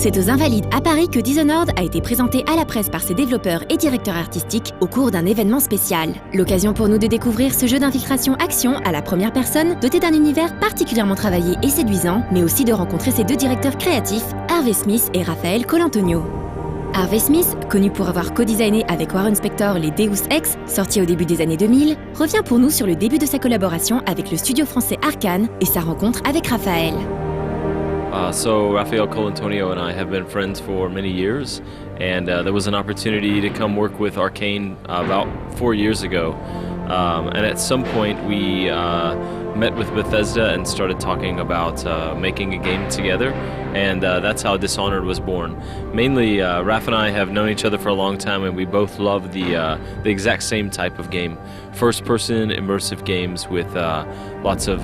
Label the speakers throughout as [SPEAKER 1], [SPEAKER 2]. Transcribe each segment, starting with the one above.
[SPEAKER 1] C'est aux Invalides à Paris que Dishonored a été présenté à la presse par ses développeurs et directeurs artistiques au cours d'un événement spécial. L'occasion pour nous de découvrir ce jeu d'infiltration-action à la première personne, doté d'un univers particulièrement travaillé et séduisant, mais aussi de rencontrer ses deux directeurs créatifs, Harvey Smith et Raphaël Colantonio. Harvey Smith, connu pour avoir co-designé avec Warren Spector les Deus Ex, sortis au début des années 2000, revient pour nous sur le début de sa collaboration avec le studio français Arkane et sa rencontre avec Raphaël.
[SPEAKER 2] So Raphael Colantonio and I have been friends for many years, and there was an opportunity to come work with Arkane about 4 years ago. And at some point we met with Bethesda and started talking about making a game together, and that's how Dishonored was born. Mainly, Raph and I have known each other for a long time, and we both love the exact same type of game. First-person immersive games with lots of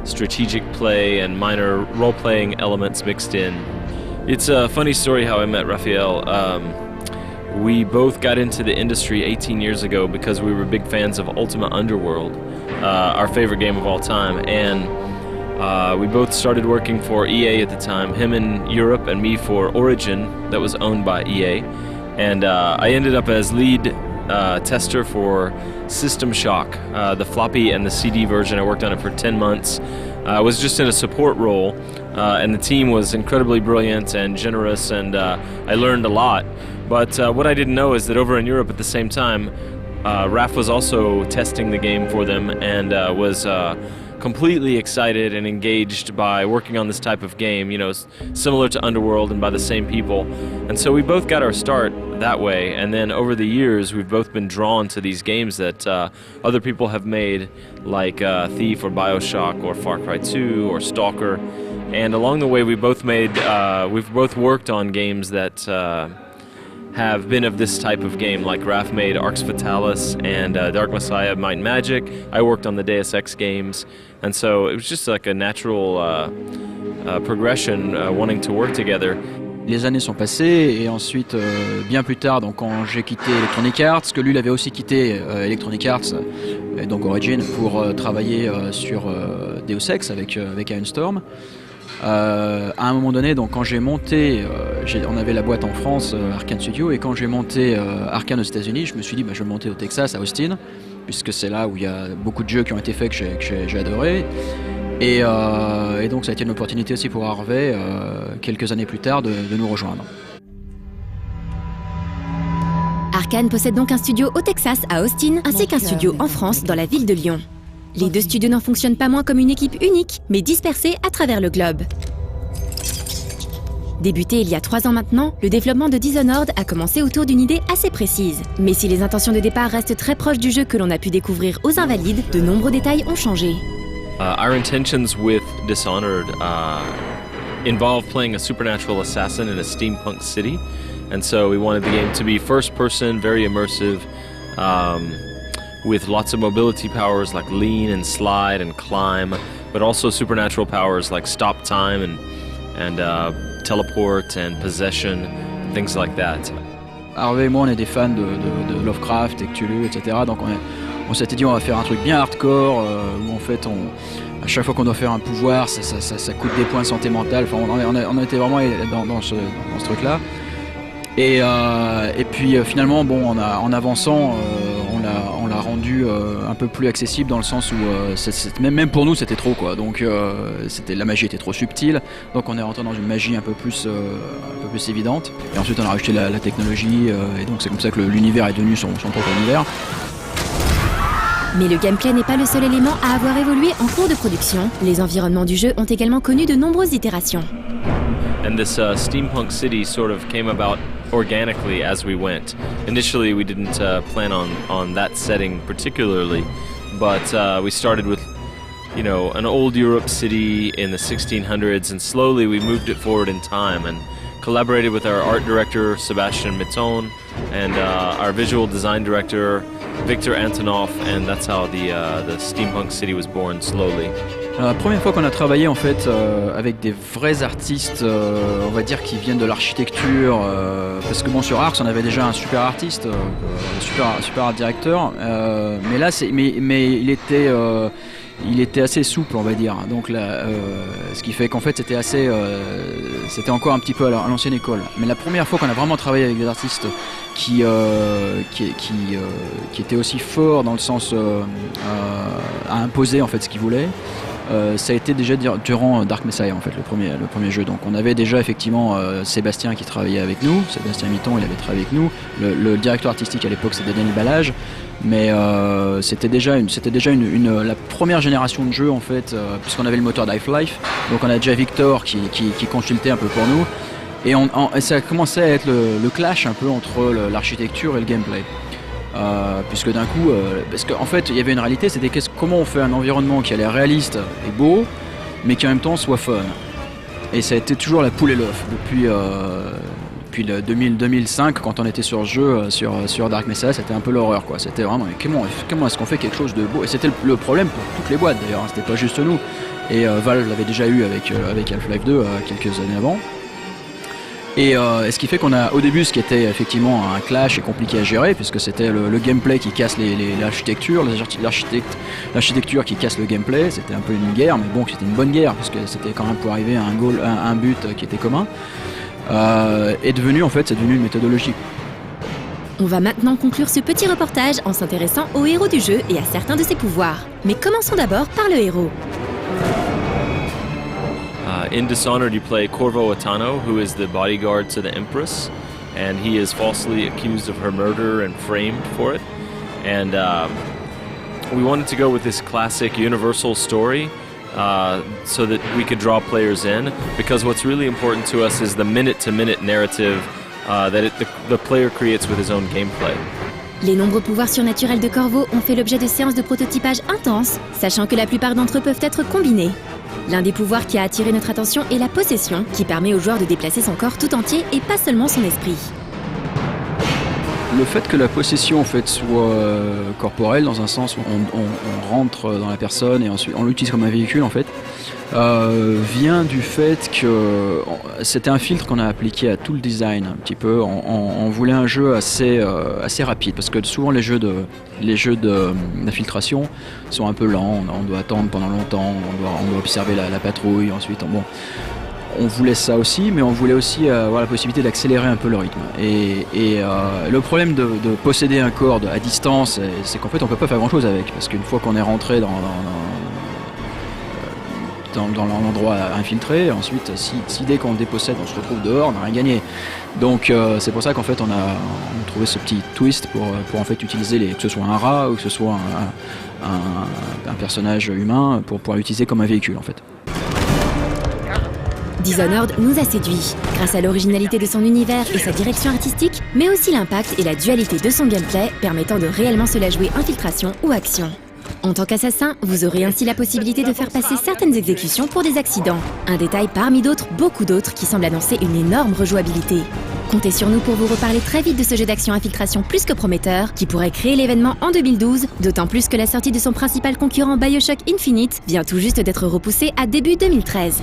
[SPEAKER 2] strategic play and minor role-playing elements mixed in. It's a funny story how I met Raphael. We both got into the industry 18 years ago because we were big fans of Ultima Underworld, our favorite game of all time, and we both started working for EA at the time, him in Europe and me for Origin, that was owned by EA, and I ended up as lead tester for System Shock, the floppy and the CD version. I worked on it for 10 months. I was just in a support role, and the team was incredibly brilliant and generous, and I learned a lot. But what I didn't know is that over in Europe at the same time, Raph was also testing the game for them and was completely excited and engaged by working on this type of game, you know, similar to Underworld and by the same people. And so we both got our start that way, and then over the years we've both been drawn to these games that other people have made, like Thief or Bioshock or Far Cry 2 or Stalker. And along the way we've both worked on games that have been of this type of game, like Raph made Arx Fatalis and Dark Messiah, Might and Magic. I worked on the Deus Ex games, and so it was just like a natural progression, wanting to work together.
[SPEAKER 3] Les années sont passées et ensuite, bien plus tard, donc quand j'ai quitté Electronic Arts, que lui il avait aussi quitté Electronic Arts, et donc Origin, pour travailler sur Deus Ex avec Iron Storm. À un moment donné, donc quand j'ai monté, on avait la boîte en France, Arkane Studio, et quand j'ai monté Arkane aux États-Unis, je me suis dit je vais monter au Texas, à Austin, puisque c'est là où il y a beaucoup de jeux qui ont été faits que j'ai adoré. Et donc ça a été une opportunité aussi pour Harvey, quelques années plus tard, de nous rejoindre.
[SPEAKER 1] Arkane possède donc un studio au Texas, à Austin, ainsi qu'un studio en France, dans la ville de Lyon. Les deux studios n'en fonctionnent pas moins comme une équipe unique, mais dispersée à travers le globe. Débuté il y a 3 ans maintenant, le développement de Dishonored a commencé autour d'une idée assez précise. Mais si les intentions de départ restent très proches du jeu que l'on a pu découvrir aux Invalides, de nombreux détails ont changé.
[SPEAKER 2] Our intentions with Dishonored involve playing a supernatural assassin in a steampunk city, and so we wanted the game to be first-person, very immersive, with lots of mobility powers like lean and slide and climb, but also supernatural powers like stop time and teleport and possession, things like that.
[SPEAKER 3] Harvey et moi, on est des fans de Lovecraft et Cthulhu, etc. Donc on s'était dit on va faire un truc bien hardcore où en fait à chaque fois qu'on doit faire un pouvoir, ça coûte des points de santé mentale. Enfin, on était vraiment dans ce truc-là. Et puis finalement, bon, en avançant, on l'a rendu un peu plus accessible dans le sens où même pour nous c'était trop quoi. Donc la magie était trop subtile. Donc on est rentré dans une magie un peu plus évidente. Et ensuite on a rajouté la technologie et donc c'est comme ça que l'univers est devenu son propre univers.
[SPEAKER 1] Mais le gameplay n'est pas le seul élément à avoir évolué en cours de production. Les environnements du jeu ont également connu de nombreuses itérations.
[SPEAKER 2] And this steampunk city sort of came about organically as we went. Initially we didn't plan on that setting particularly, but we started with, you know, an old Europe city in the 1600s, and slowly we moved it forward in time and collaborated with our art director Sebastian Mitton and our visual design director Victor Antonov, and that's how the steampunk city was born slowly.
[SPEAKER 3] La première fois qu'on a travaillé en fait avec des vrais artistes, on va dire qui viennent de l'architecture, parce que bon sur Arx on avait déjà un super super art directeur, mais là mais il il était assez souple, on va dire. Donc là, ce qui fait qu'en fait c'était encore un petit peu à l'ancienne école. Mais la première fois qu'on a vraiment travaillé avec des artistes qui étaient aussi forts dans le sens à imposer en fait ce qu'ils voulaient, ça a été déjà durant Dark Messiah en fait, le premier jeu. Donc on avait déjà effectivement Sébastien qui travaillait avec nous, Sébastien Mitton, il avait travaillé avec nous. Le directeur artistique à l'époque c'était Denis Balage, mais c'était déjà la première génération de jeux en fait, puisqu'on avait le moteur d'Half-Life. Donc on a déjà Victor qui consultait un peu pour nous, et ça a commencé à être le clash un peu entre l'architecture et le gameplay. Puisque d'un coup, parce qu'en fait il y avait une réalité, c'était comment on fait un environnement qui a l'air réaliste et beau, mais qui en même temps soit fun. Et ça a été toujours la poule et l'œuf depuis le 2005, quand on était sur ce jeu, sur Dark Messiah, c'était un peu l'horreur quoi. C'était vraiment comment est-ce qu'on fait quelque chose de beau. Et c'était le problème pour toutes les boîtes d'ailleurs, hein, c'était pas juste nous. Et Valve l'avait déjà eu avec Half-Life 2 quelques années avant. Et ce qui fait qu'on a au début ce qui était effectivement un clash et compliqué à gérer, puisque c'était le gameplay qui casse l'architecture, l'architecture qui casse le gameplay. C'était un peu une guerre, mais bon, c'était une bonne guerre, parce que c'était quand même pour arriver à un but qui était commun. C'est devenu une méthodologie.
[SPEAKER 1] On va maintenant conclure ce petit reportage en s'intéressant au héros du jeu et à certains de ses pouvoirs. Mais commençons d'abord par le héros.
[SPEAKER 2] In Dishonored, you play Corvo Attano, who is the bodyguard to the Empress, and he is falsely accused of her murder and framed for it. And we wanted to go with this classic universal story so that we could draw players in, because what's really important to us is the minute-to-minute narrative that the player creates with his own gameplay.
[SPEAKER 1] Les nombreux pouvoirs surnaturels de Corvo ont fait l'objet de séances de prototypage intenses, sachant que la plupart d'entre eux peuvent être combinés. L'un des pouvoirs qui a attiré notre attention est la possession, qui permet au joueur de déplacer son corps tout entier et pas seulement son esprit.
[SPEAKER 3] Le fait que la possession en fait soit corporelle, dans un sens où on rentre dans la personne et ensuite on l'utilise comme un véhicule en fait, vient du fait que c'était un filtre qu'on a appliqué à tout le design un petit peu. On voulait un jeu assez rapide, parce que souvent les jeux d'infiltration sont un peu lents, on doit attendre pendant longtemps, on doit observer la patrouille, ensuite on voulait ça aussi, mais on voulait aussi avoir la possibilité d'accélérer un peu le rythme. Et le problème de posséder un corps à distance, c'est qu'en fait on peut pas faire grand chose avec, parce qu'une fois qu'on est rentré dans l'endroit infiltré, ensuite si dès qu'on le dépossède on se retrouve dehors, on n'a rien gagné. Donc c'est pour ça qu'en fait on a trouvé ce petit twist pour en fait utiliser que ce soit un rat ou que ce soit un personnage humain, pour pouvoir l'utiliser comme un véhicule en fait.
[SPEAKER 1] Dishonored nous a séduits, grâce à l'originalité de son univers et sa direction artistique, mais aussi l'impact et la dualité de son gameplay permettant de réellement se la jouer infiltration ou action. En tant qu'assassin, vous aurez ainsi la possibilité de faire passer certaines exécutions pour des accidents. Un détail parmi beaucoup d'autres qui semble annoncer une énorme rejouabilité. Comptez sur nous pour vous reparler très vite de ce jeu d'action infiltration plus que prometteur, qui pourrait créer l'événement en 2012, d'autant plus que la sortie de son principal concurrent BioShock Infinite vient tout juste d'être repoussée à début 2013.